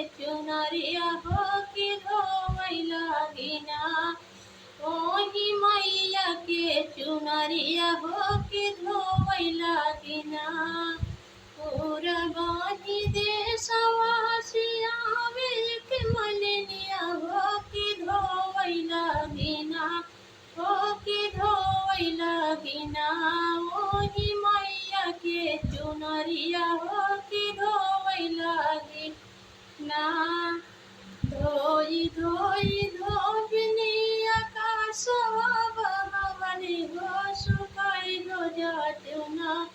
चुनरिया हो के धोवै लागिना। ओही मैया के चुनरिया हो के धोवै लागिना। पूरबानी देशवा से आवे के मलिनिया हो के धोवै लागिना। हो के धोवै लागिना। ओही मैया के चुनरिया हो के धोवै लागिना। धोई धोई धोबिनी आकाशवा बहवनी हो सुखाई हो जातुना।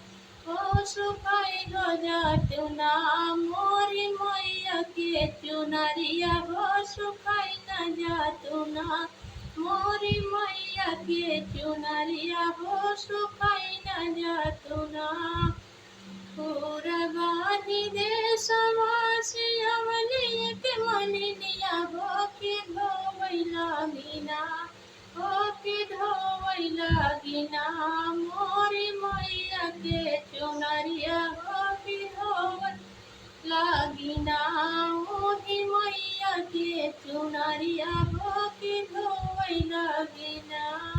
हो सुखाई हो जातुना। मोरी मैया के चुनरिया हो सुखाई न जातुना। मोरी मैया के चुनरिया हो सुखाई न जातुना। पूरबानी देशवा से अवली के मलिनिया हो के धोवै लागिना। हो के धोवै लागिना। मोरी मैया के चुनरिया हो के धोवै लागिना। ओही मैया के चुनरिया हो के धोवै लागिना।